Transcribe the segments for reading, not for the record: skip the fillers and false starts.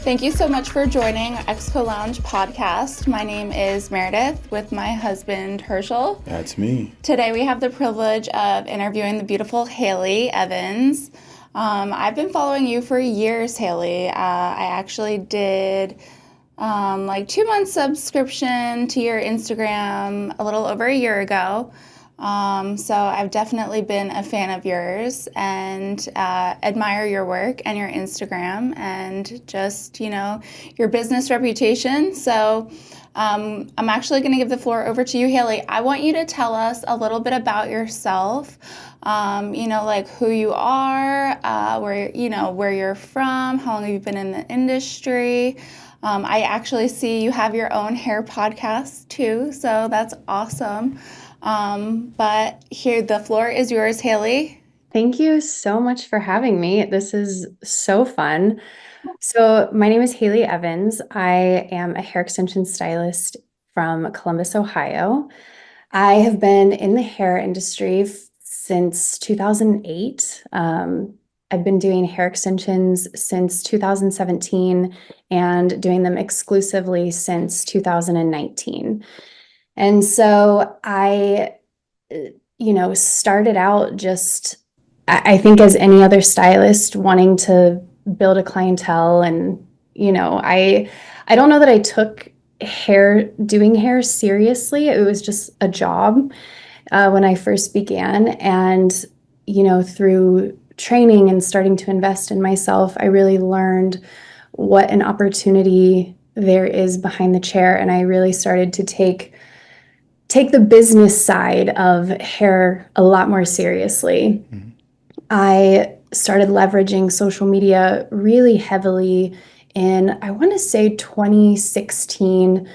Thank you so much for joining ExCo Lounge podcast. My name is Meredith with my husband Herschel. That's me. Today we have the privilege of interviewing the beautiful Haley Evans. I've been following you for years, Haley. I actually did 2 months subscription to your Instagram a little over a year ago. So I've definitely been a fan of yours and admire your work and your Instagram and just, your business reputation. So I'm actually going to give the floor over to you, Haley. I want you to tell us a little bit about yourself, who you are, where you're from, how long have you been in the industry. I actually see you have your own hair podcast too, so that's awesome. But here, the floor is yours, Haley. Thank you so much for having me. This is so fun. So my name is Haley Evans. I am a hair extension stylist from Columbus, Ohio. I have been in the hair industry since 2008. I've been doing hair extensions since 2017 and doing them exclusively since 2019. And so I, started out just, I think as any other stylist wanting to build a clientele. And, I don't know that I took doing hair seriously. It was just a job when I first began. And, through training and starting to invest in myself, I really learned what an opportunity there is behind the chair. And I really started to take the business side of hair a lot more seriously. Mm-hmm. I started leveraging social media really heavily in, I want to say 2016.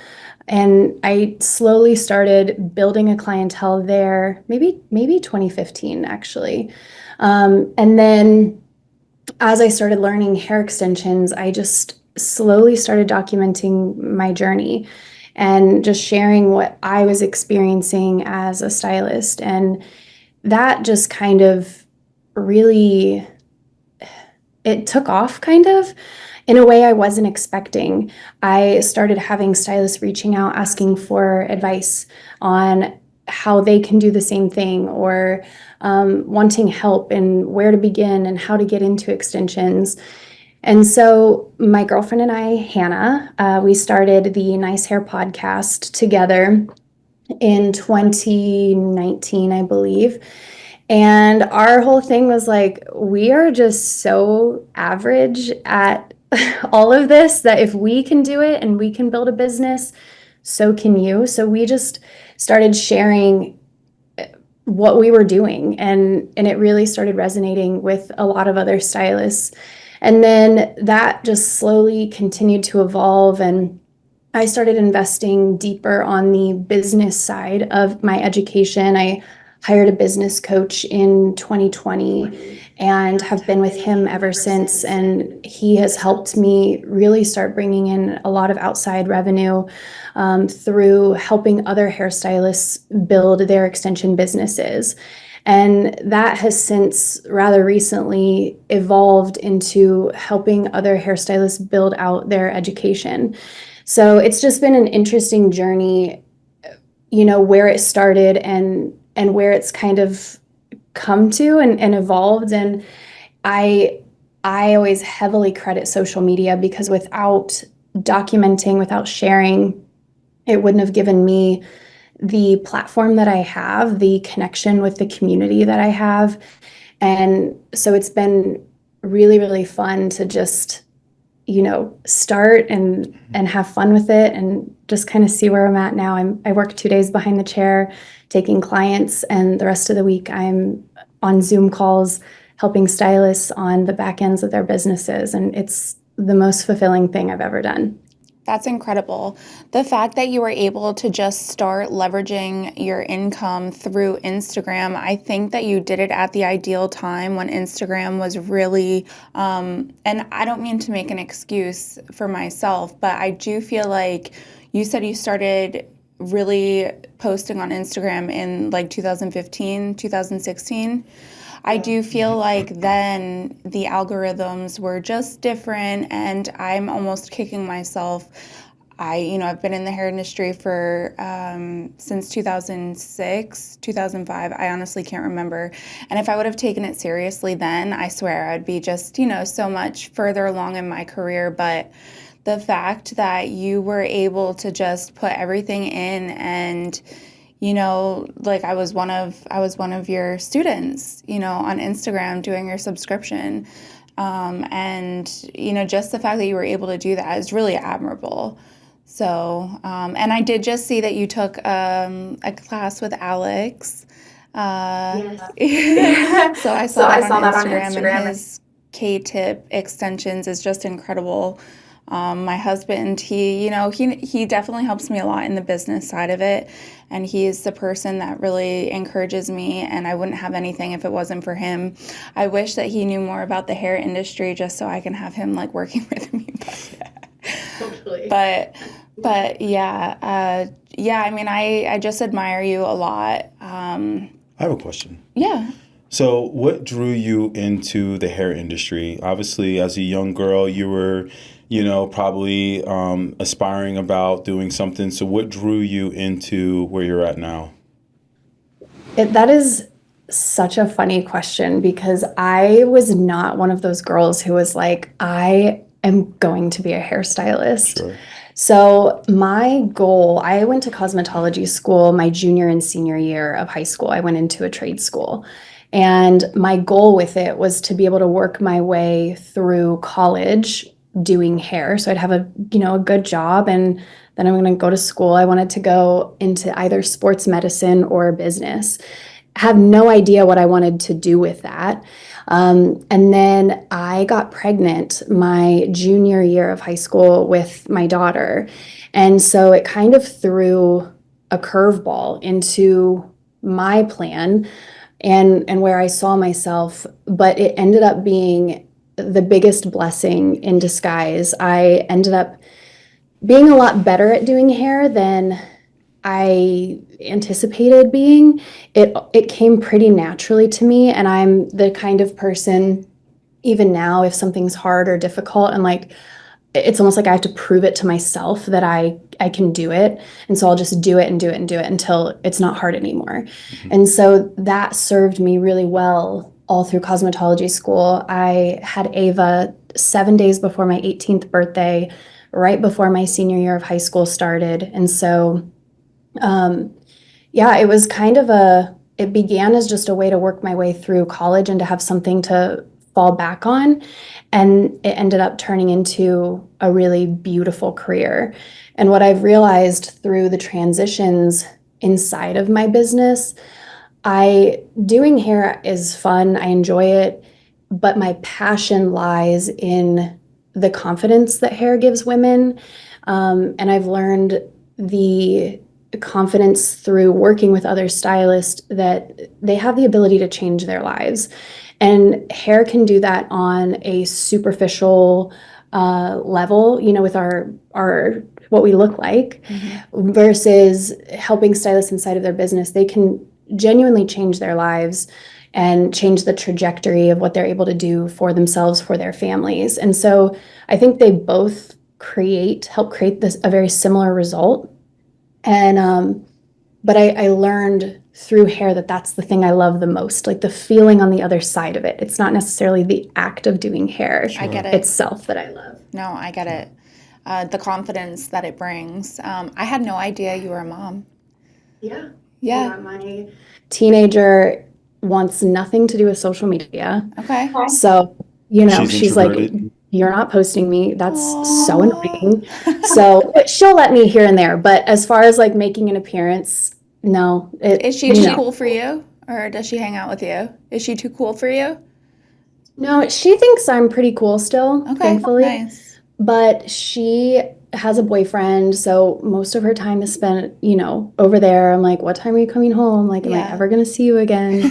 And I slowly started building a clientele there, maybe 2015 actually. And then as I started learning hair extensions, I just slowly started documenting my journey and just sharing what I was experiencing as a stylist. And that just kind of really, it took off kind of in a way I wasn't expecting. I started having stylists reaching out, asking for advice on how they can do the same thing, or wanting help and where to begin and how to get into extensions. And so my girlfriend and I, Hannah, we started the Nice Hair podcast together in 2019, I believe. And our whole thing was like, we are just so average at all of this that if we can do it and we can build a business, so can you. So we just started sharing what we were doing, and it really started resonating with a lot of other stylists. And then that just slowly continued to evolve, and I started investing deeper on the business side of my education. I hired a business coach in 2020 and have been with him ever since. And he has helped me really start bringing in a lot of outside revenue through helping other hairstylists build their extension businesses. And that has since rather recently evolved into helping other hairstylists build out their education. So it's just been an interesting journey, where it started and where it's kind of come to and evolved. And I always heavily credit social media, because without documenting, without sharing, it wouldn't have given me the platform that I have, the connection with the community that I have. And so it's been really, really fun to just, start and have fun with it and just kind of see where I'm at now. I work 2 days behind the chair taking clients, and the rest of the week I'm on Zoom calls helping stylists on the back ends of their businesses. And it's the most fulfilling thing I've ever done. That's incredible. The fact that you were able to just start leveraging your income through Instagram, I think that you did it at the ideal time when Instagram was really, and I don't mean to make an excuse for myself, but I do feel like you said you started really posting on Instagram in like 2015, 2016. I do feel like then the algorithms were just different, and I'm almost kicking myself. I've been in the hair industry for since 2006, 2005. I honestly can't remember. And if I would have taken it seriously then, I swear I'd be just, so much further along in my career. But the fact that you were able to just put everything in, and like I was one of your students, on Instagram doing your subscription. And just the fact that you were able to do that is really admirable. So, and I did just see that you took a class with Alex. Yes. So I So saw I that on saw that on Instagram, and Instagram. his K-tip extensions is just incredible. My husband, he definitely helps me a lot in the business side of it, and he is the person that really encourages me, and I wouldn't have anything if it wasn't for him. I wish that he knew more about the hair industry just so I can have him like working with me. Totally. But yeah. I mean, I just admire you a lot. I have a question. Yeah. So, what drew you into the hair industry? Obviously, as a young girl, you were, probably aspiring about doing something. So, what drew you into where you're at now? That is such a funny question because I was not one of those girls who was like, I am going to be a hairstylist. Sure. So my goal, I went to cosmetology school my junior and senior year of high school. I went into a trade school. And my goal with it was to be able to work my way through college doing hair. So I'd have a good job, and then I'm going to go to school. I wanted to go into either sports medicine or business. Have no idea what I wanted to do with that. And then I got pregnant my junior year of high school with my daughter. And so it kind of threw a curveball into my plan and where I saw myself, but it ended up being the biggest blessing in disguise. I ended up being a lot better at doing hair than I anticipated being. It came pretty naturally to me, and I'm the kind of person, even now, if something's hard or difficult, and like it's almost like I have to prove it to myself that I can do it. And so I'll just do it and do it and do it until it's not hard anymore. Mm-hmm. And so that served me really well all through cosmetology school. I had Ava 7 days before my 18th birthday, right before my senior year of high school started. And so it was kind of it began as just a way to work my way through college and to have something to fall back on. And it ended up turning into a really beautiful career. And what I've realized through the transitions inside of my business, doing hair is fun. I enjoy it, but my passion lies in the confidence that hair gives women. And I've learned the confidence through working with other stylists that they have the ability to change their lives. And hair can do that on a superficial level, with our what we look like, versus helping stylists inside of their business. They can genuinely change their lives and change the trajectory of what they're able to do for themselves, for their families. And so I think they both help create a very similar result. And but I learned through hair that that's the thing I love the most, like the feeling on the other side of it. It's not necessarily the act of doing hair I get it. itself that I love. No, I get it. The confidence that it brings. I had no idea you were a mom. Yeah. Yeah. My teenager wants nothing to do with social media. Okay. So, she's like, introverted. you're not posting me. That's so Aw. annoying. So but she'll let me here and there. But as far as like making an appearance, no. Is she too cool for you, or does she hang out with you? Is she too cool for you? No, she thinks I'm pretty cool still, Okay. thankfully. Nice. But she has a boyfriend, so most of her time is spent, over there. I'm like, what time are you coming home? Like, am I Yeah. ever going to see you again?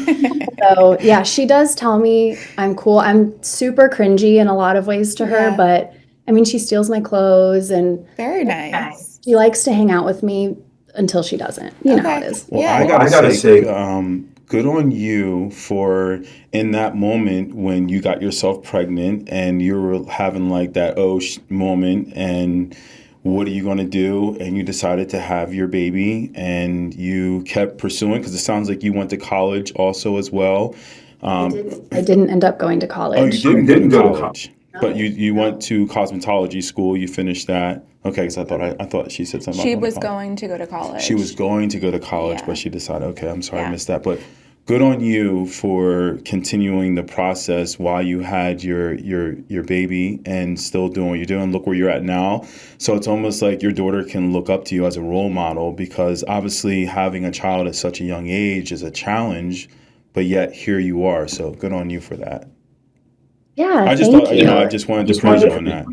So, yeah, she does tell me I'm cool. I'm super cringy in a lot of ways to her, Yeah. but I mean, she steals my clothes and Very nice. she likes to hang out with me until she doesn't. You know how it is. Well, Yeah. I gotta say, good on you for in that moment when you got yourself pregnant and you were having like that moment and what are you going to do? And you decided to have your baby and you kept pursuing because it sounds like you went to college also as well. I didn't end up going to college. Oh, you didn't go to college. No. But you went to cosmetology school. You finished that. Okay, because I thought she said something. She about was going to go to college. She was going to go to college, Yeah. but she decided, okay, I'm sorry I Yeah. missed that. But good on you for continuing the process while you had your baby and still doing what you're doing. Look where you're at now. So it's almost like your daughter can look up to you as a role model because obviously having a child at such a young age is a challenge, but yet here you are. So good on you for that. Yeah, I just thank thought, you. I just wanted to praise you on that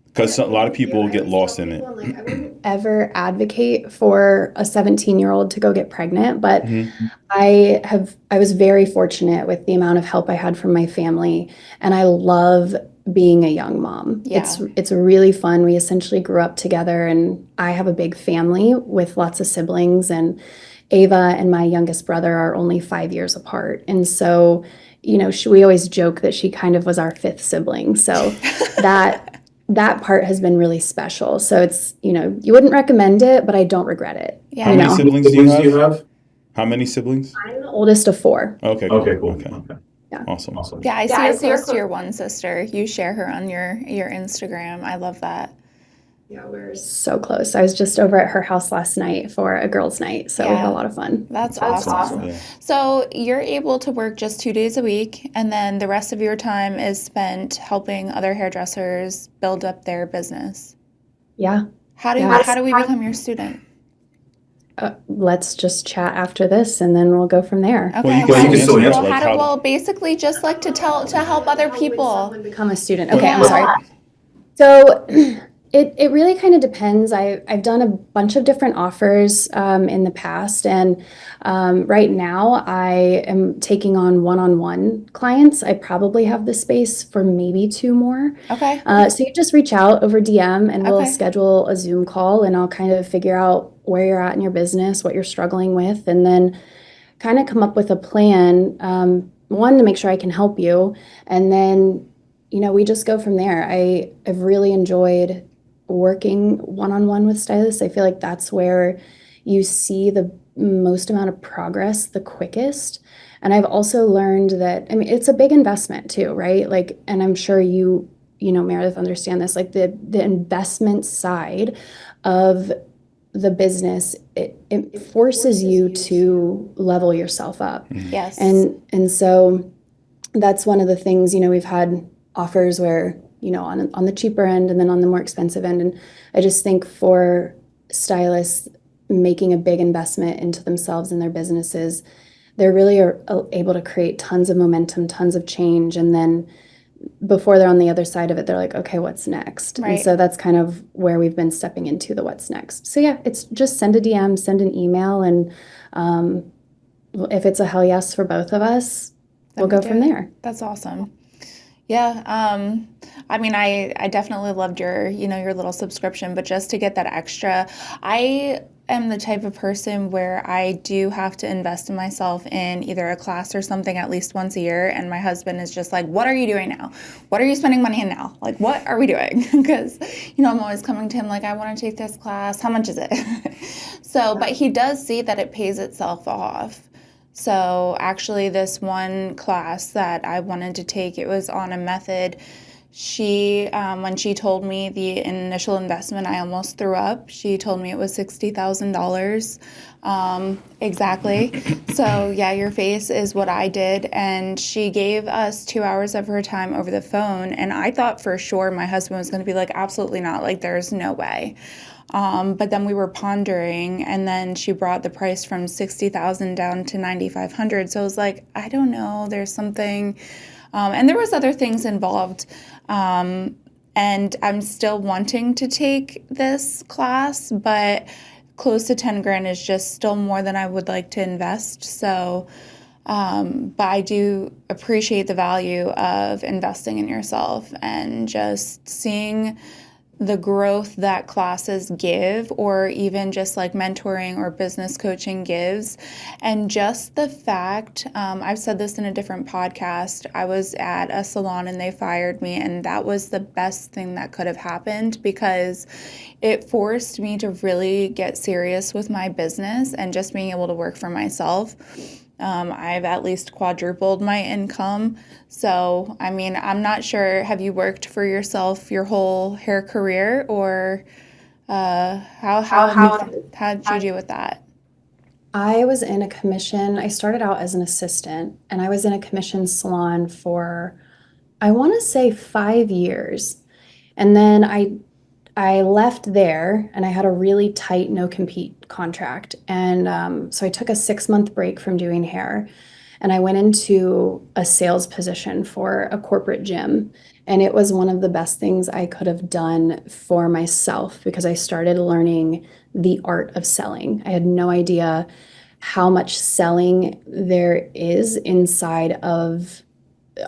because a lot of people get lost in it. I wouldn't ever advocate for a 17-year-old to go get pregnant, but Mm-hmm. I was very fortunate with the amount of help I had from my family, and I love being a young mom. Yeah. It's really fun. We essentially grew up together, and I have a big family with lots of siblings, and Ava and my youngest brother are only 5 years apart. And so, we always joke that she kind of was our fifth sibling. So that part has been really special. So it's, you wouldn't recommend it, but I don't regret it. Yeah. How many siblings do you have? How many siblings? I'm the oldest of 4. Okay, cool. Okay. Yeah. Awesome. Yeah, I see you're close to your one sister. You share her on your Instagram. I love that. Yeah, we're so close. I was just over at her house last night for a girls' night, so we had a lot of fun. That's awesome. Yeah. So you're able to work just 2 days a week, and then the rest of your time is spent helping other hairdressers build up their business. Yeah. How do we become your student? Let's just chat after this, and then we'll go from there. Okay. Well, you can still answer, like, Well, basically, just like to help other people. Become a student. Okay, Yeah. I'm sorry. So it really kind of depends. I've done a bunch of different offers in the past, and right now I am taking on one-on-one clients. I probably have the space for maybe 2 more. Okay. So you just reach out over DM, and we'll Okay. schedule a Zoom call, and I'll kind of figure out where you're at in your business, what you're struggling with, and then kind of come up with a plan, one, to make sure I can help you, and then we just go from there. I've really enjoyed working one-on-one with stylists. I feel like that's where you see the most amount of progress the quickest. And I've also learned that, it's a big investment too, right? Like, and I'm sure Meredith, understand this, like the investment side of the business, it forces you to level yourself up. Yes. And so that's one of the things, we've had offers where, on the cheaper end and then on the more expensive end. And I just think for stylists making a big investment into themselves and their businesses, they really are able to create tons of momentum, tons of change. And then before they're on the other side of it, they're like, okay, what's next? Right. And so that's kind of where we've been stepping into the what's next. So yeah, it's just send a DM, send an email, and if it's a hell yes for both of us, we'll go from there. That's awesome. Yeah. I definitely loved your little subscription, but just to get that extra, I am the type of person where I do have to invest in myself in either a class or something at least once a year. And my husband is just like, what are you doing now? What are you spending money on now? Like, what are we doing? Because, I'm always coming to him like, I want to take this class. How much is it? So, but he does see that it pays itself off. So actually this one class that I wanted to take, it was on a method. She, when she told me the initial investment, I almost threw up. She told me it was $60,000. Exactly. So yeah, your face is what I did. And she gave us 2 hours of her time over the phone. And I thought for sure my husband was going to be like, absolutely not. Like, there's no way. But then we were pondering, and then she brought the price from $60,000 down to $9,500. So I was like, I don't know, there's something, and there was other things involved. And I'm still wanting to take this class, but close to 10 grand is just still more than I would like to invest. So, but I do appreciate the value of investing in yourself and just seeing the growth that classes give, or even just like mentoring or business coaching gives. And just the fact, I've said this in a different podcast, I was at a salon and they fired me, and that was the best thing that could have happened, because it forced me to really get serious with my business and just being able to work for myself. I've at least quadrupled my income. So, I mean, I'm not sure, have you worked for yourself your whole hair career, or how did you do with that? I was in a commission. I started out as an assistant, and I was in a commission salon for, I want to say 5 years. And then I left there, and I had a really tight no compete contract. And so I took a 6 month break from doing hair, and I went into a sales position for a corporate gym. And it was one of the best things I could have done for myself, because I started learning the art of selling. I had no idea how much selling there is inside of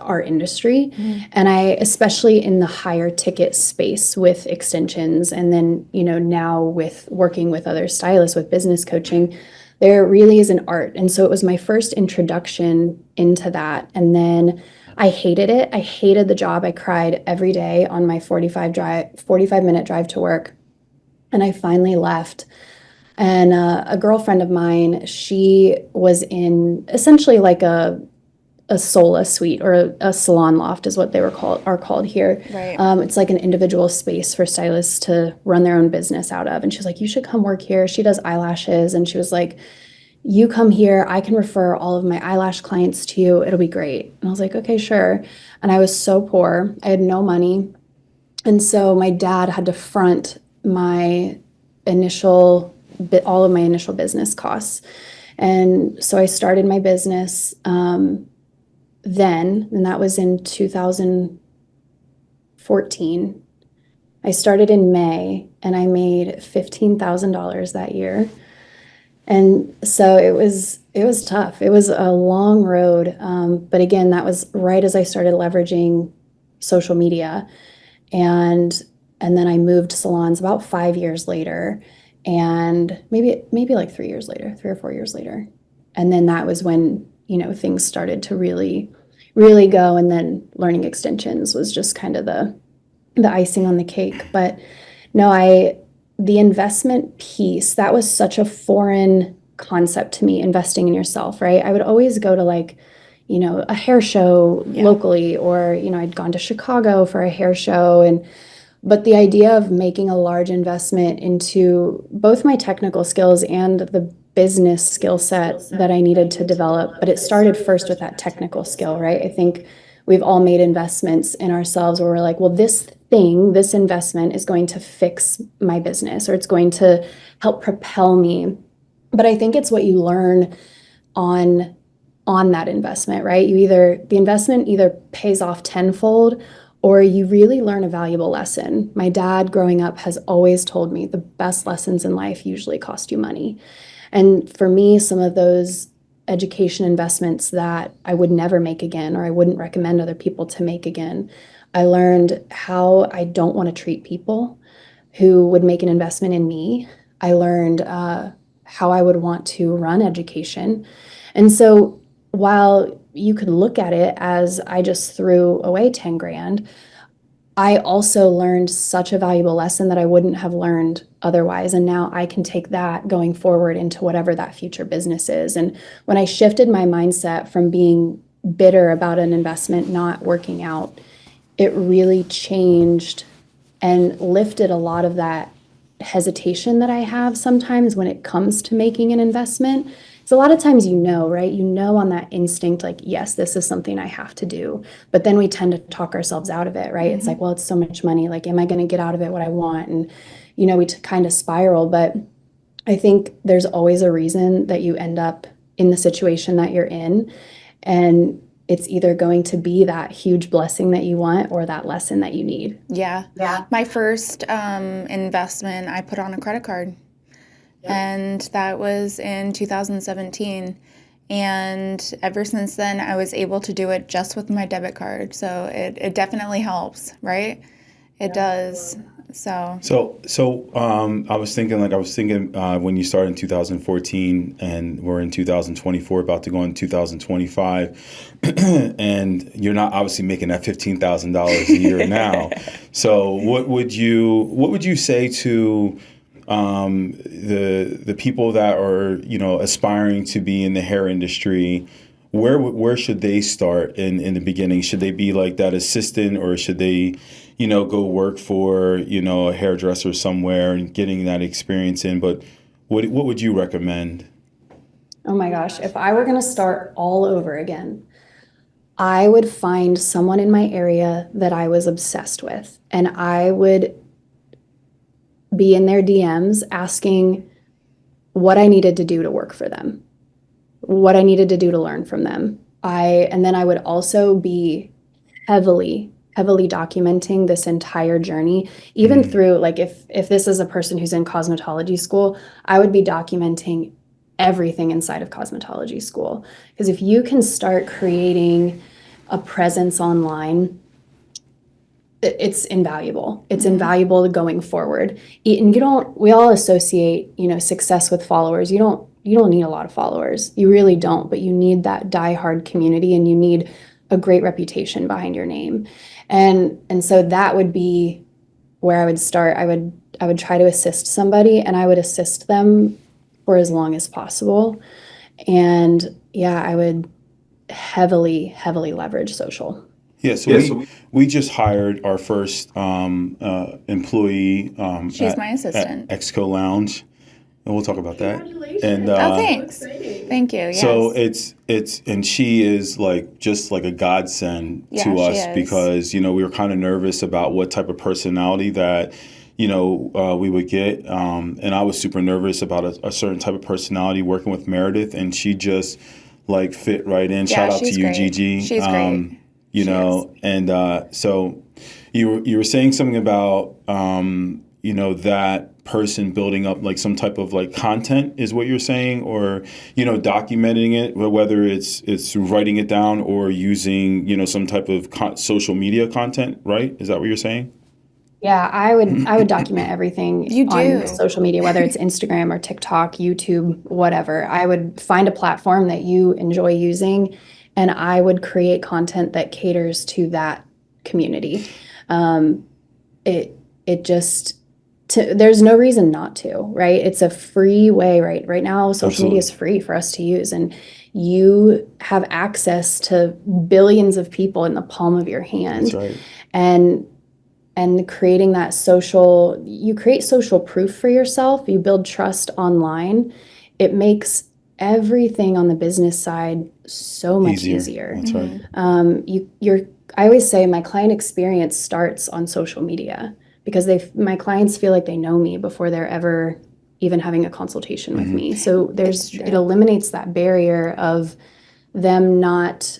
our industry. And I, especially in the higher ticket space with extensions, and then, now with working with other stylists with business coaching, there really is an art. And so it was my first introduction into that. And then I hated it. I hated the job. I cried every day on my 45-minute drive to work. And I finally left. And a girlfriend of mine, she was in essentially like a sola suite, or a salon loft is what they are called here. Right. It's like an individual space for stylists to run their own business out of. And she's like, you should come work here. She does eyelashes. And she was like, you come here, I can refer all of my eyelash clients to you. It'll be great. And I was like, okay, sure. And I was so poor. I had no money. And so my dad had to front my all of my initial business costs. And so I started my business then, and that was in 2014. I started in May, and I made $15,000 that year. And so it was tough. It was a long road. But again, that was right as I started leveraging social media. And then I moved salons about 5 years later, and maybe like 3 years later, 3 or 4 years later. And then that was when, things started to really go. And then learning extensions was just kind of the icing on the cake. But no, the investment piece, that was such a foreign concept to me, investing in yourself, right? I would always go to like, a hair show locally, or, I'd gone to Chicago for a hair show. But the idea of making a large investment into both my technical skills and the business skill set that I needed to develop, but it started first with that technical skill, right? I think we've all made investments in ourselves where we're like, well, this investment is going to fix my business, or it's going to help propel me. But I think it's what you learn on that investment, right? The investment either pays off tenfold, or you really learn a valuable lesson. My dad growing up has always told me the best lessons in life usually cost you money. And for me, some of those education investments that I would never make again, or I wouldn't recommend other people to make again, I learned how I don't want to treat people who would make an investment in me. I learned how I would want to run education. And so while you could look at it as I just threw away 10 grand, I also learned such a valuable lesson that I wouldn't have learned otherwise. And now I can take that going forward into whatever that future business is. And when I shifted my mindset from being bitter about an investment not working out, it really changed and lifted a lot of that hesitation that I have sometimes when it comes to making an investment. So a lot of times, right? On that instinct, like, yes, this is something I have to do. But then we tend to talk ourselves out of it, right? It's like, well, it's so much money. Like, am I going to get out of it what I want? And, we kind of spiral. But I think there's always a reason that you end up in the situation that you're in. And it's either going to be that huge blessing that you want, or that lesson that you need. Yeah. My first investment, I put on a credit card. And that was in 2017. And ever since then, I was able to do it just with my debit card. So it definitely helps, right? It does. So I was thinking when you started in 2014 and we're in 2024, about to go in 2025, and you're not obviously making that $15,000 a year now. So what would you say to the people that are, aspiring to be in the hair industry? Where should they start in the beginning? Should they be like that assistant, or should they, go work for, a hairdresser somewhere and getting that experience in? But what would you recommend? Oh my gosh, if I were going to start all over again, I would find someone in my area that I was obsessed with, and I would be in their DMs asking what I needed to do to work for them, what I needed to do to learn from them. And then I would also be heavily documenting this entire journey, even through, like, if this is a person who's in cosmetology school, I would be documenting everything inside of cosmetology school. Because if you can start creating a presence online, it's invaluable. It's invaluable going forward. And we all associate, success with followers. You don't need a lot of followers. You really don't, but you need that diehard community, and you need a great reputation behind your name. And so that would be where I would start. I would try to assist somebody, and I would assist them for as long as possible. And yeah, I would heavily leverage social. Yeah, so we just hired our first employee. she's my assistant. At ExCo Lounge, and we'll talk about that. Congratulations. And Thanks. Thank you. Yes. so it's and she is just like a godsend Yeah, to she us, is. because we were kind of nervous about what type of personality that we would get, and I was super nervous about a certain type of personality working with Meredith, and she just fit right in. Yeah, Shout out to she's you, great. Gigi. She's great. You She know, and so you were saying something about that person building up some type of content, is what you're saying, or documenting it, whether it's through writing it down or using some type of social media content, right? Is that what you're saying? Yeah, I would document everything You do. on social media, whether it's Instagram or TikTok, YouTube, whatever. I would find a platform that you enjoy using, and I would create content that caters to that community. There's no reason not to, right? It's a free way, right? Right now, social media is free for us to use, and you have access to billions of people in the palm of your hand. That's right. And creating that you create social proof for yourself, you build trust online. It makes everything on the business side so much easier. That's right. I always say my client experience starts on social media, because my clients feel like they know me before they're ever even having a consultation with me. So it eliminates that barrier of them not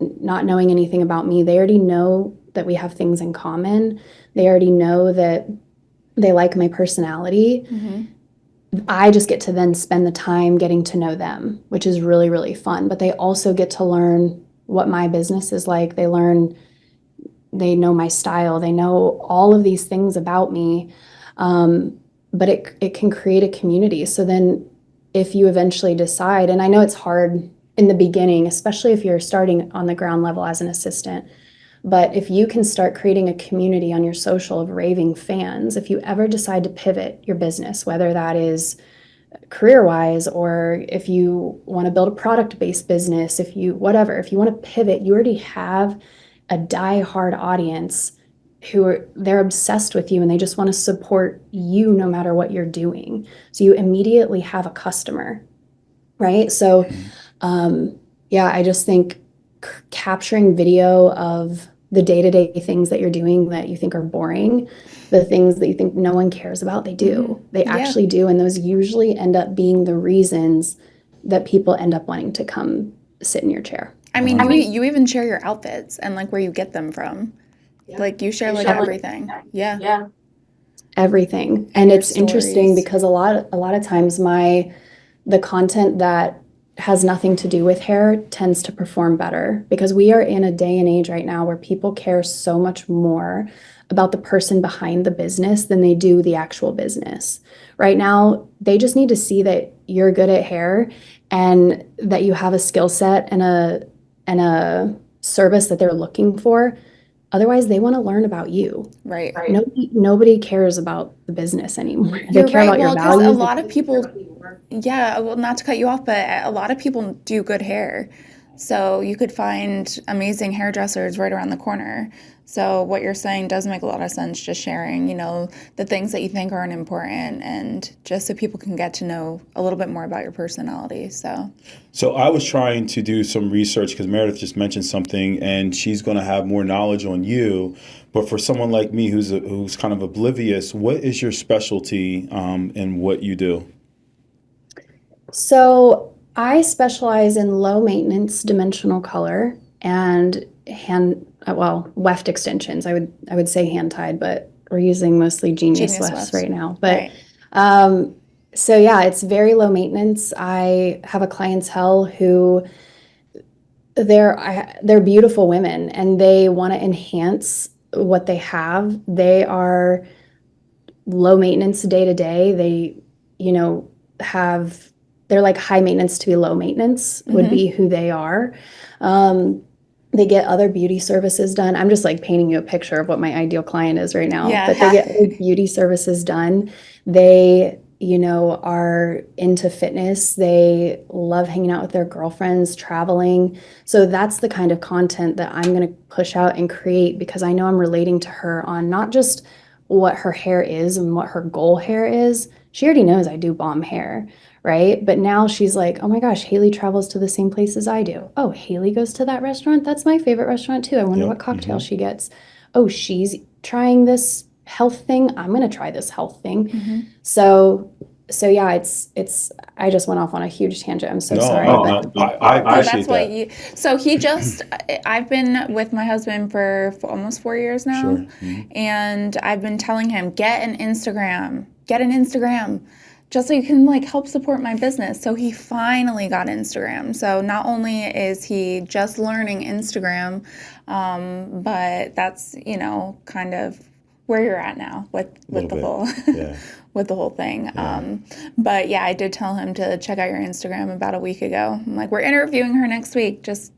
knowing anything about me. They already know that we have things in common. They already know that they like my personality. I just get to then spend the time getting to know them, which is really, really fun. But they also get to learn what my business is like. They know my style. They know all of these things about me. But it can create a community. So then if you eventually decide, and I know it's hard in the beginning, especially if you're starting on the ground level as an assistant, but if you can start creating a community on your social of raving fans, if you ever decide to pivot your business, whether that is career-wise, or if you want to build a product-based business, if you want to pivot, you already have a die-hard audience they're obsessed with you, and they just want to support you no matter what you're doing. So you immediately have a customer, right? So, I just think capturing video of the day-to-day things that you're doing that you think are boring, the things that you think no one cares about, they do. They actually do, and those usually end up being the reasons that people end up wanting to come sit in your chair. I mean, you even share your outfits and where you get them from. Yeah. You share everything. Yeah. Everything. And it's interesting because a lot of times the content that has nothing to do with hair tends to perform better, because we are in a day and age right now where people care so much more about the person behind the business than they do the actual business. Right now, they just need to see that you're good at hair and that you have a skill set and a service that they're looking for. Otherwise, they want to learn about you. Right. Nobody cares about the business anymore. They You're care right. about your Well, because values. a lot of people, yeah, well, not to cut you off, but a lot of people do good hair. So you could find amazing hairdressers right around the corner. So what you're saying does make a lot of sense, just sharing, the things that you think aren't important, and just so people can get to know a little bit more about your personality. So I was trying to do some research because Meredith just mentioned something, and she's going to have more knowledge on you. But for someone like me who's kind of oblivious, what is your specialty in what you do? So I specialize in low maintenance dimensional color and weft extensions. I would say hand tied, but we're using mostly Genius wefts right now. But Right. so yeah, it's very low maintenance. I have a clientele who they're beautiful women and they want to enhance what they have. They are low maintenance day to day. They, they're like high maintenance to be low maintenance would be who they are. They get other beauty services done. I'm just like painting you a picture of what my ideal client is right now. Yeah. But they get other beauty services done. They, are into fitness. They love hanging out with their girlfriends, traveling. So that's the kind of content that I'm going to push out and create, because I know I'm relating to her on not just what her hair is and what her goal hair is. She already knows I do bomb hair, right? But now she's like, oh my gosh, Haley travels to the same place as I do. Oh, Haley goes to that restaurant. That's my favorite restaurant too. I wonder what cocktail she gets. Oh, she's trying this health thing. I'm going to try this health thing. So yeah, it's I just went off on a huge tangent. I'm so sorry. I appreciate that. So I've been with my husband for almost 4 years now. Sure. And I've been telling him, get an Instagram, just so you can help support my business. So he finally got Instagram. So not only is he just learning Instagram, but that's, kind of where you're at now with the whole with the whole thing. Yeah. But yeah, I did tell him to check out your Instagram about a week ago. I'm like, we're interviewing her next week. Just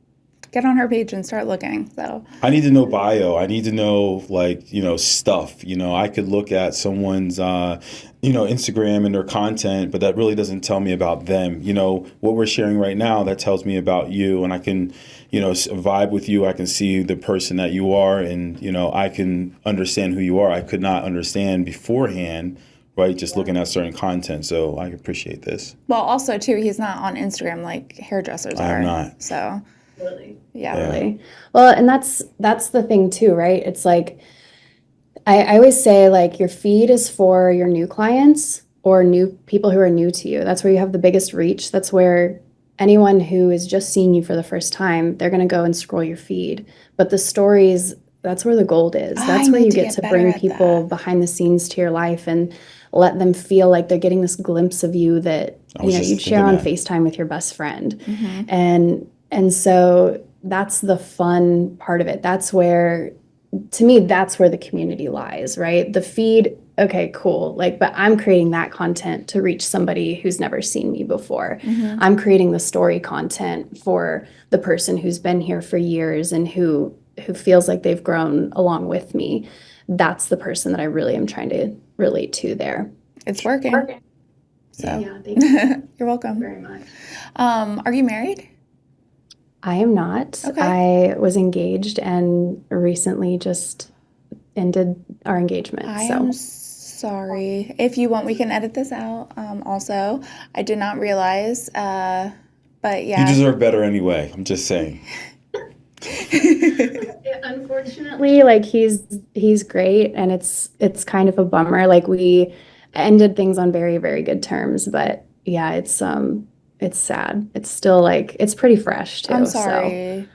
get on her page and start looking. So I need to know bio. I need to know stuff. I could look at someone's Instagram and their content, but that really doesn't tell me about them. What we're sharing right now, that tells me about you, and I can vibe with you. I can see the person that you are, and I can understand who you are. I could not understand beforehand, right? Just looking at certain content. So I appreciate this. Well, also too, he's not on Instagram like hairdressers are. I'm not. So really, yeah. Really. Well, and that's the thing too, right? It's like I always say, your feed is for your new clients or new people who are new to you. That's where you have the biggest reach. That's where anyone who is just seeing you for the first time, they're going to go and scroll your feed. But the stories, that's where the gold is. That's where you get to bring people behind the scenes to your life and let them feel like they're getting this glimpse of you that you'd share on FaceTime with your best friend. And so that's the fun part of it. That's where, to me, that's where the community lies, right? The feed, okay, cool. But I'm creating that content to reach somebody who's never seen me before. I'm creating the story content for the person who's been here for years and who feels like they've grown along with me. That's the person that I really am trying to relate to there. It's working. So yeah, thank you. You're welcome. Very much. Are you married? I am not. Okay. I was engaged and recently just ended our engagement. I am sorry. If you want, we can edit this out. Also, I did not realize, but yeah. You deserve better anyway. I'm just saying. Unfortunately, he's great, and it's kind of a bummer. We ended things on very, very good terms, but yeah, it's sad. It's still it's pretty fresh too. I'm sorry.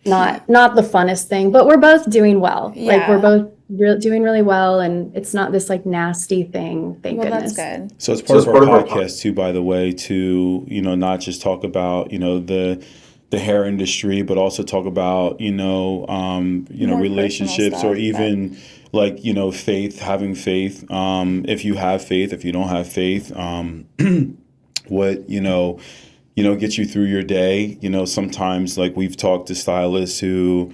So not the funnest thing, but we're both doing well. Yeah. We're both doing really well, and it's not this like nasty thing, thank Well, goodness. that's good. So it's part of our podcast too, by the way, to, not just talk about, the hair industry, but also talk about, More relationships, personal or stuff, even like, faith, having faith. If you have faith, if you don't have faith, what, gets you through your day. Sometimes like we've talked to stylists who,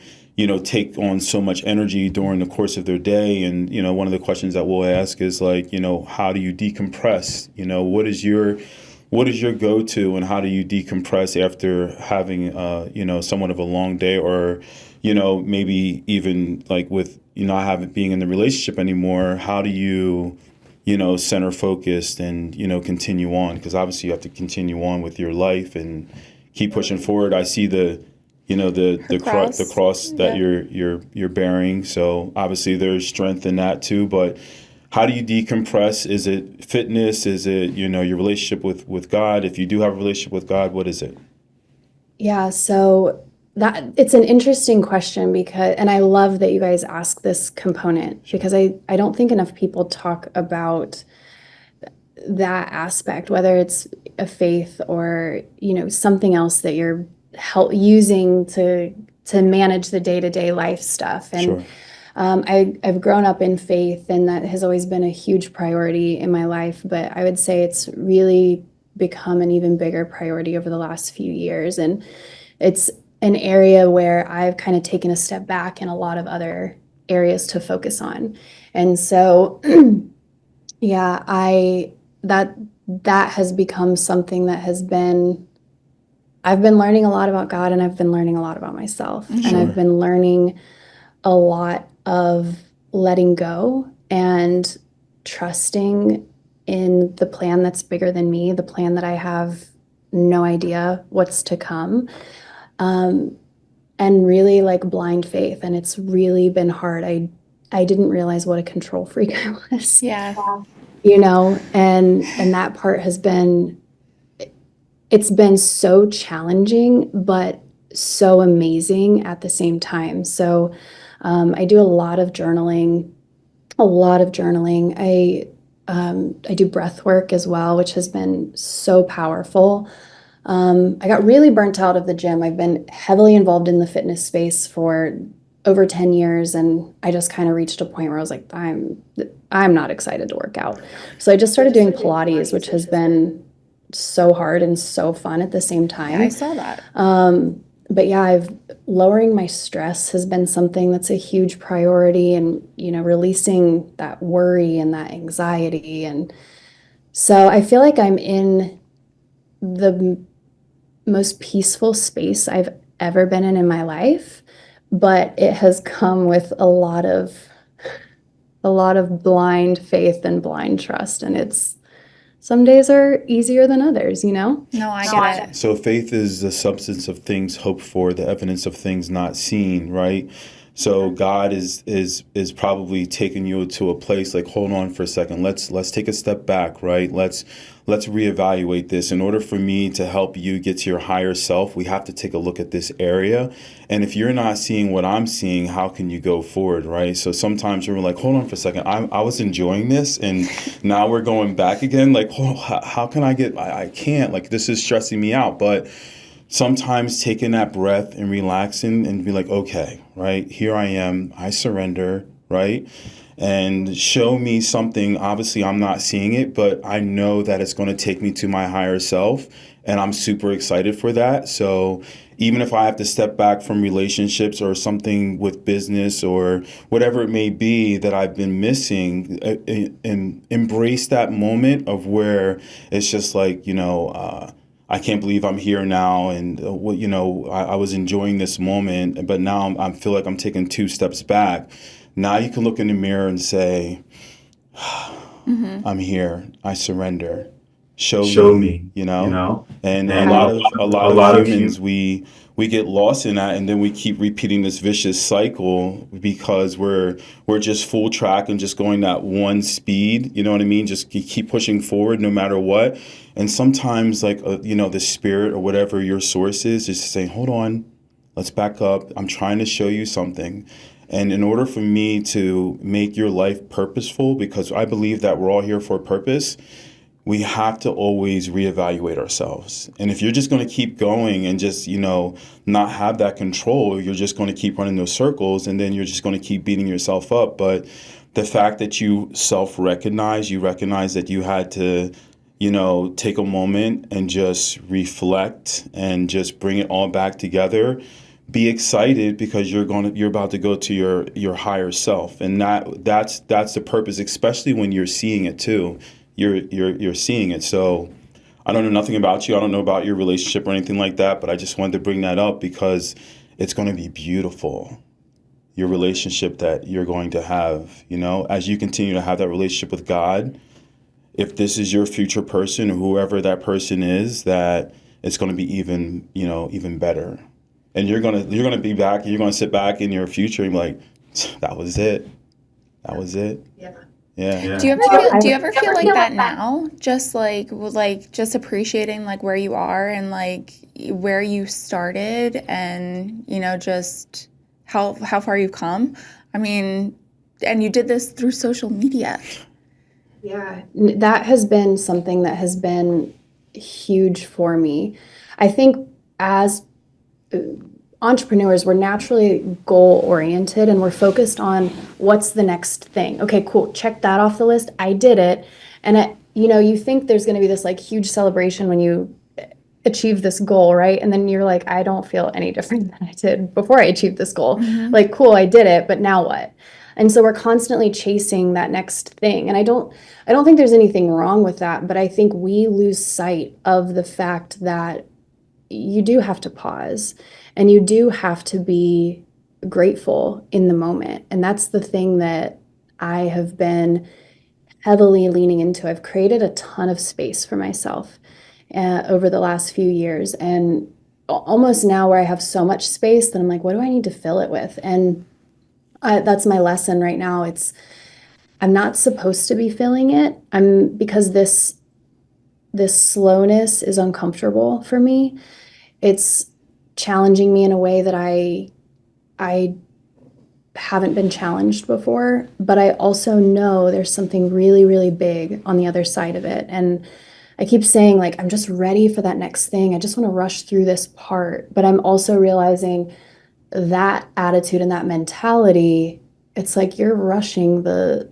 take on so much energy during the course of their day. And, one of the questions that we'll ask is like, how do you decompress? What is your go-to, and how do you decompress after having, somewhat of a long day, or, maybe even like with, not having being in the relationship anymore, how do you, center focused and, continue on? Because obviously you have to continue on with your life and keep pushing forward. I see the cross that you're bearing. So obviously there's strength in that too. But how do you decompress? Is it fitness? Is it, your relationship with God? If you do have a relationship with God, what is it? Yeah, so that it's an interesting question, and I love that you guys ask this component, because I don't think enough people talk about that aspect, whether it's a faith or, something else that you're using to manage the day-to-day life stuff. And Sure. I've grown up in faith, and that has always been a huge priority in my life. But I would say it's really become an even bigger priority over the last few years. And it's an area where I've kind of taken a step back in a lot of other areas to focus on. And so, yeah, that has become something that I've been learning a lot about God, and I've been learning a lot about myself. Sure. And I've been learning a lot of letting go and trusting in the plan that's bigger than me, the plan that I have no idea what's to come, and really like blind faith. And it's really been hard. I didn't realize what a control freak I was. Yeah. And that part it's been so challenging, but so amazing at the same time. So I do a lot of journaling. I do breath work as well, which has been so powerful. I got really burnt out of the gym. I've been heavily involved in the fitness space for over 10 years, and I just kind of reached a point where I was like, I'm not excited to work out. So I just started doing Pilates, which has been so hard and so fun at the same time. I saw that. But yeah, lowering my stress has been something that's a huge priority, and, releasing that worry and that anxiety. And so I feel like I'm in the most peaceful space I've ever been in my life, but it has come with a lot of blind faith and blind trust. And some days are easier than others, No, I get it. So faith is the substance of things hoped for, the evidence of things not seen, right? So God is probably taking you to a place like, hold on for a second. Let's take a step back, right? Let's reevaluate this. In order for me to help you get to your higher self, we have to take a look at this area. And if you're not seeing what I'm seeing, how can you go forward, right? So sometimes you're like, hold on for a second. I was enjoying this, and now we're going back again. Like, how can I can't, like, this is stressing me out. But sometimes taking that breath and relaxing and be like, okay, right, here I am, I surrender, right? And show me something. Obviously, I'm not seeing it, but I know that it's going to take me to my higher self, and I'm super excited for that. So even if I have to step back from relationships or something with business or whatever it may be that I've been missing, and embrace that moment of where it's just like, I can't believe I'm here now, and I was enjoying this moment, but now I feel like I'm taking 2 steps back. Now you can look in the mirror and say, I'm here. I surrender. Show me. And a lot of humans, we get lost in that, and then we keep repeating this vicious cycle because we're just full track and just going that one speed. You know what I mean? Just keep pushing forward no matter what. And sometimes, like, the spirit or whatever your source is just saying, hold on, let's back up. I'm trying to show you something. And in order for me to make your life purposeful, because I believe that we're all here for a purpose, we have to always reevaluate ourselves. And if you're just going to keep going and just, not have that control, you're just going to keep running those circles, and then you're just going to keep beating yourself up. But the fact that you recognize that you had to, take a moment and just reflect and just bring it all back together. Be excited because you're about to go to your higher self, and that's the purpose, especially when you're seeing it too. You're seeing it. So I don't know nothing about you. I don't know about your relationship or anything like that, but I just wanted to bring that up because it's going to be beautiful. Your relationship that you're going to have, as you continue to have that relationship with God, if this is your future person, whoever that person is, that it's going to be even better. And you're gonna be back. You're gonna sit back in your future and be like, that was it. That was it. Yeah. Yeah. Do you ever feel like that now? Just just appreciating like where you are and like where you started, and just how far you've come. I mean, and you did this through social media. Yeah, that has been something that has been huge for me. I think as entrepreneurs, we're naturally goal oriented and we're focused on what's the next thing. Okay, cool. Check that off the list. I did it. And you think there's going to be this like huge celebration when you achieve this goal, right? And then you're like, I don't feel any different than I did before I achieved this goal. Mm-hmm. Like, cool, I did it, but now what? And so we're constantly chasing that next thing. And I don't think there's anything wrong with that, but I think we lose sight of the fact that you do have to pause and you do have to be grateful in the moment. And that's the thing that I have been heavily leaning into. I've created a ton of space for myself over the last few years, and almost now where I have so much space that I'm like, what do I need to fill it with? And that's my lesson right now. I'm not supposed to be filling it. Because this slowness is uncomfortable for me. It's challenging me in a way that I haven't been challenged before, but I also know there's something really, really big on the other side of it. And I keep saying, like, I'm just ready for that next thing. I just want to rush through this part. But I'm also realizing that attitude and that mentality, it's like you're rushing the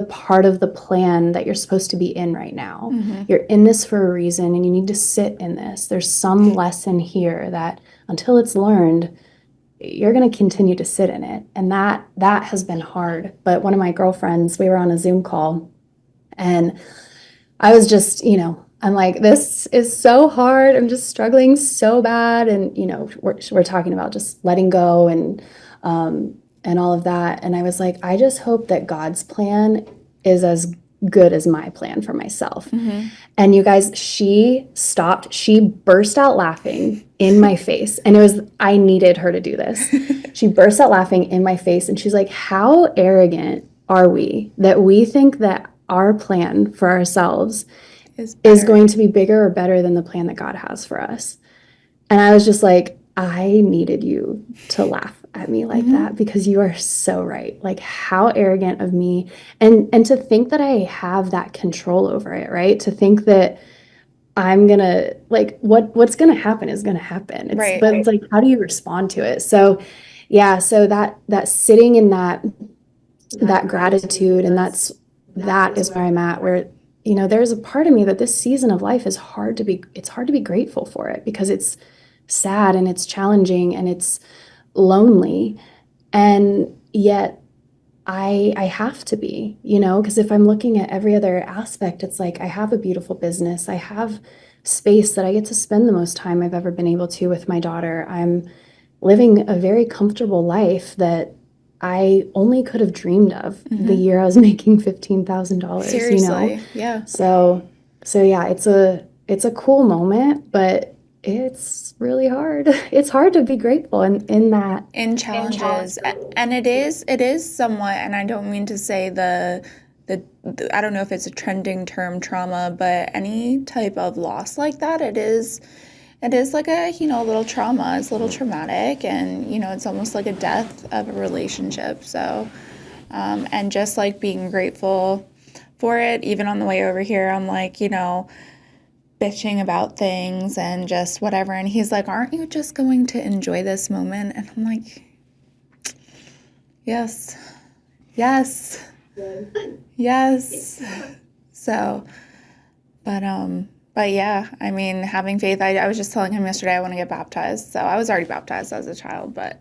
part of the plan that you're supposed to be in right now. Mm-hmm. You're in this for a reason, and you need to sit in this. There's some lesson here that until it's learned, you're going to continue to sit in it. And that has been hard. But one of my girlfriends, we were on a Zoom call, and I was just, I'm like, this is so hard. I'm just struggling so bad. And, we're talking about just letting go and all of that. And I was like, I just hope that God's plan is as good as my plan for myself. Mm-hmm. And you guys, she stopped. She burst out laughing in my face. And I needed her to do this. She burst out laughing in my face. And she's like, how arrogant are we that we think that our plan for ourselves is going to be bigger or better than the plan that God has for us? And I was just like, I needed you to laugh at me like that, because you are so right. Like, how arrogant of me. And to think that I have that control over it, right? To think that I'm gonna, like, what's gonna happen is gonna happen. But it's like, how do you respond to it? So yeah, so that sitting in that gratitude, and that is where I'm at, where there's a part of me that this season of life is hard to be grateful for it, because it's sad and it's challenging and it's lonely, and yet I have to be, because if I'm looking at every other aspect, it's like I have a beautiful business, I have space that I get to spend the most time I've ever been able to with my daughter. I'm living a very comfortable life that I only could have dreamed of the year I was making $15,000. Seriously, yeah. So yeah, it's a cool moment, but it's really hard. It's hard to be grateful in challenges. And it is somewhat, and I don't mean to say the I don't know if it's a trending term, trauma, but any type of loss like that, it is it is like a, a little trauma. It's a little traumatic, and, it's almost like a death of a relationship. So, and just like being grateful for it, even on the way over here, I'm like, bitching about things and just whatever. And he's like, aren't you just going to enjoy this moment? And I'm like, yes, yes, yes. So, but yeah, I mean, having faith, I was just telling him yesterday I want to get baptized. So I was already baptized as a child, but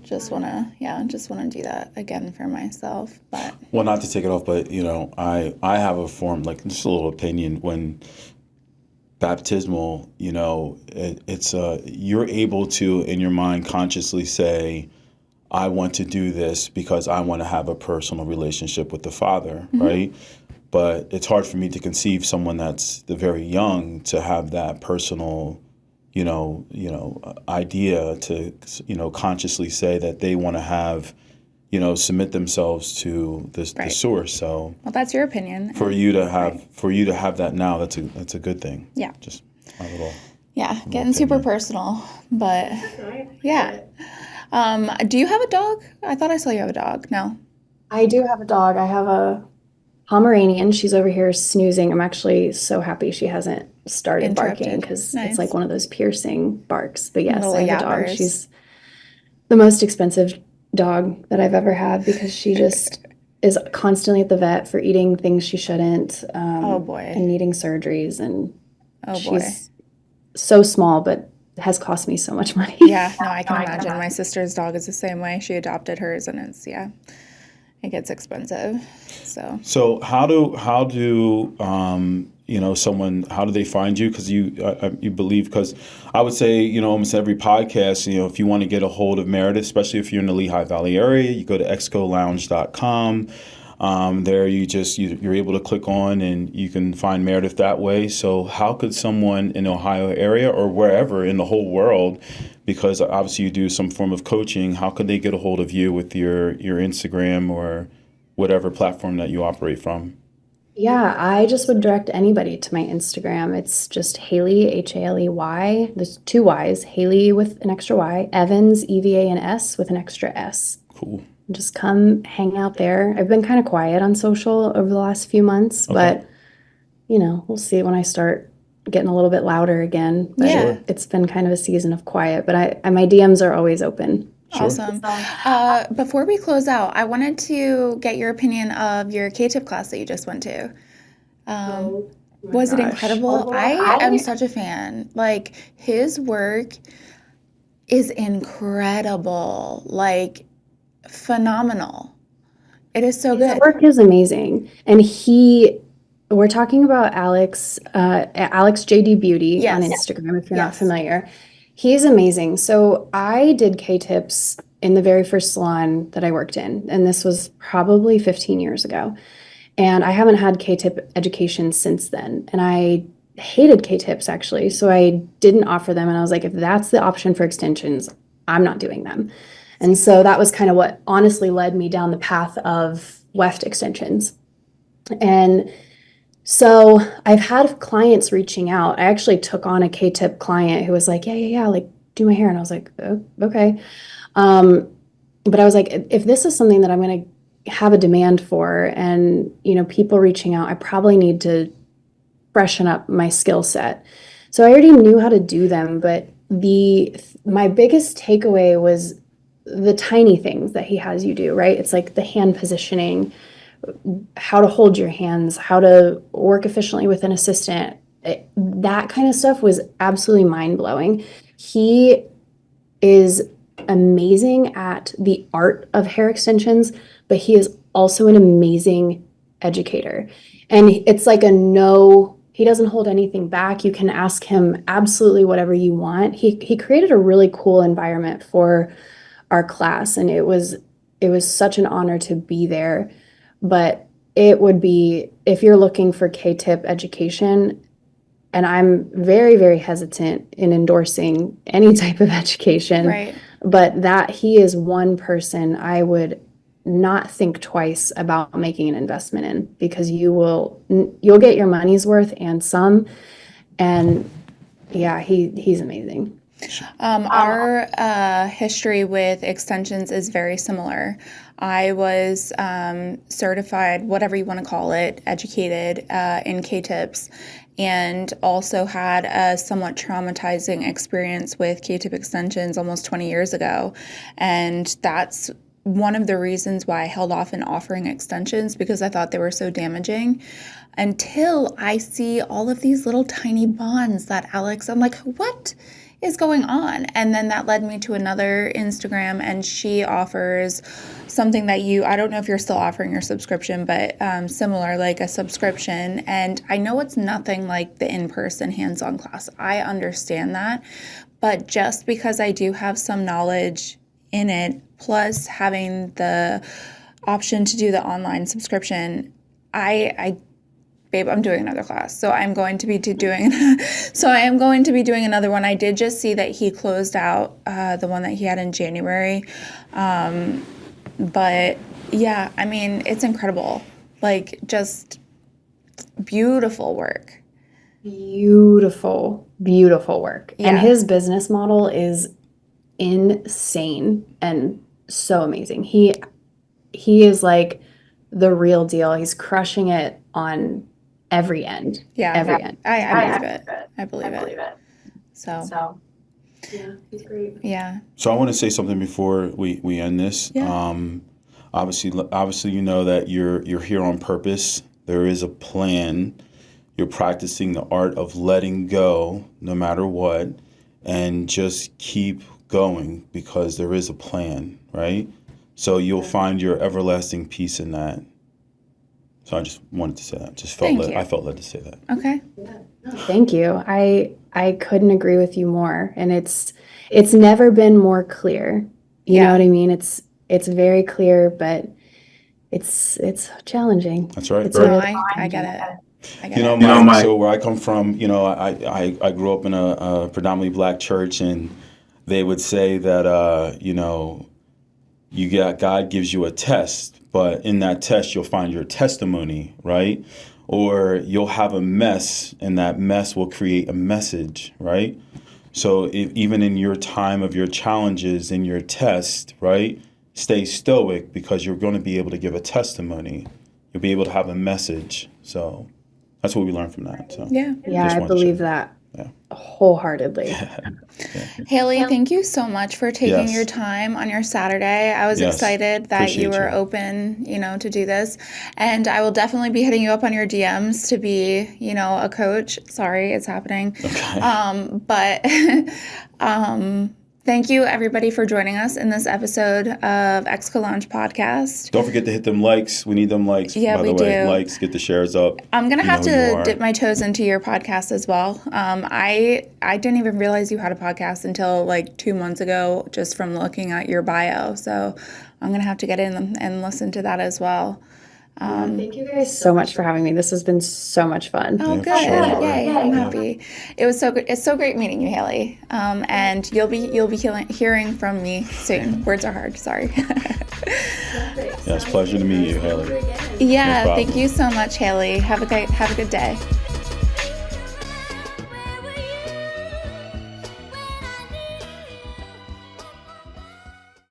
just want to do that again for myself. But well, not to take it off, but I have a form, like, just a little opinion when baptismal, it's you're able to in your mind consciously say, I want to do this because I want to have a personal relationship with the Father, right? But it's hard for me to conceive someone that's very young to have that personal, idea to, consciously say that they want to have, submit themselves to the source. So, well, that's your opinion. For you to have that now, that's a good thing. Yeah. Just a little. Yeah, getting super personal, but yeah. Do you have a dog? I thought I saw you have a dog. No. I do have a dog. I have a Pomeranian. She's over here snoozing. I'm actually so happy she hasn't started barking because it's like one of those piercing barks. But yes, I have a dog. She's the most expensive dog that I've ever had because she just is constantly at the vet for eating things she shouldn't. Oh boy. And needing surgeries. And boy. She's so small, but has cost me so much money. Yeah, no, I can imagine. My sister's dog is the same way. She adopted hers, and it gets expensive. So how do someone, how do they find you? Because you believe, because I would say, almost every podcast, if you want to get a hold of Meredith, especially if you're in the Lehigh Valley area, you go to ExCoLounge.com. There you're able to click on and you can find Meredith that way. So how could someone in the Ohio area or wherever in the whole world, because obviously you do some form of coaching, how could they get a hold of you with your Instagram or whatever platform that you operate from? Yeah, I just would direct anybody to my Instagram. It's just Haley, Haley. There's 2 Y's, Haley with an extra Y, Evans, EVANS with an extra S. Cool. Just come hang out there. I've been kind of quiet on social over the last few months, but we'll see when I start getting a little bit louder again. But yeah. It's been kind of a season of quiet, but my DMs are always open. Sure. Awesome. Before we close out, I wanted to get your opinion of your K-tip class that you just went to. Was it incredible? I am such a fan. Like, his work is incredible. Like, phenomenal. It is so good. His work is amazing. And we're talking about Alex JD Beauty on Instagram, if you're not familiar. He's amazing. So I did K-tips in the very first salon that I worked in, and this was probably 15 years ago. And I haven't had K-tip education since then. And I hated K-tips, actually. So I didn't offer them. And I was like, if that's the option for extensions, I'm not doing them. And so that was kind of what honestly led me down the path of weft extensions. And so I've had clients reaching out. I actually took on a K-tip client who was like, yeah, like, do my hair. And I was like, oh, okay. But I was like, if this is something that I'm going to have a demand for and, people reaching out, I probably need to freshen up my skill set. So I already knew how to do them, but my biggest takeaway was the tiny things that he has you do, right? It's like the hand positioning, how to hold your hands, how to work efficiently with an assistant. That kind of stuff was absolutely mind-blowing. He is amazing at the art of hair extensions, but he is also an amazing educator. And it's like he doesn't hold anything back. You can ask him absolutely whatever you want. He created a really cool environment for our class, and it was such an honor to be there. But it would be, if you're looking for K-tip education, and I'm very, very hesitant in endorsing any type of education, right. But that he is one person I would not think twice about making an investment in, because you'll get your money's worth and some. And Yeah, he's amazing. Our history with extensions is very similar. I was certified, whatever you want to call it, educated in K-tips, and also had a somewhat traumatizing experience with K-tip extensions almost 20 years ago. And that's one of the reasons why I held off in offering extensions, because I thought they were so damaging. Until I see all of these little tiny bonds that Alex, I'm like, what is going on? And then that led me to another Instagram, and she offers something that I don't know if you're still offering your subscription, but similar, like a subscription. And I know it's nothing like the in-person hands-on class. I understand that. But just because I do have some knowledge in it, plus having the option to do the online subscription, babe, I'm doing another class. So I'm going to be doing another one. I did just see that he closed out the one that he had in January. But yeah, I mean, it's incredible. Like, just beautiful work. Beautiful, beautiful work. Yeah. And his business model is insane and so amazing. He is like the real deal. He's crushing it on every end. Yeah. Every end. I believe it. I believe it. So yeah, he's great. Yeah. So I want to say something before we end this. Yeah. Obviously, you know that you're here on purpose. There is a plan. You're practicing the art of letting go, no matter what, and just keep going because there is a plan, right? So you'll find your everlasting peace in that. So I just wanted to say that. I felt led to say that. Okay. Thank you. I couldn't agree with you more. And it's never been more clear. You know what I mean? It's very clear, but it's challenging. That's right. I get it. So where I come from, I grew up in a predominantly black church, and they would say that, God gives you a test, but in that test, you'll find your testimony, right? Or you'll have a mess, and that mess will create a message, right? So even in your time of your challenges, in your test, right, stay stoic, because you're going to be able to give a testimony. You'll be able to have a message. So that's what we learned from that. So yeah, I believe that wholeheartedly. Haley, thank you so much for taking your time on your Saturday. I was excited that you were open, to do this. And I will definitely be hitting you up on your DMs to be, a coach. Sorry, it's happening. Okay. But thank you, everybody, for joining us in this episode of ExCo Lounge podcast. Don't forget to hit them likes. We need them likes. Yeah, by the way. Likes, get the shares up. I'm going to have to dip my toes into your podcast as well. I didn't even realize you had a podcast until like 2 months ago, just from looking at your bio. So I'm going to have to get in and listen to that as well. Thank you guys so much for having me. This has been so much fun. Oh, good. Sure. Yay. I'm happy. It was so good. It's so great meeting you, Haley. And you'll be hearing from me soon. Words are hard. Sorry. It's a pleasure to meet you, Haley. Yeah. Thank you so much, Haley. Have a good day.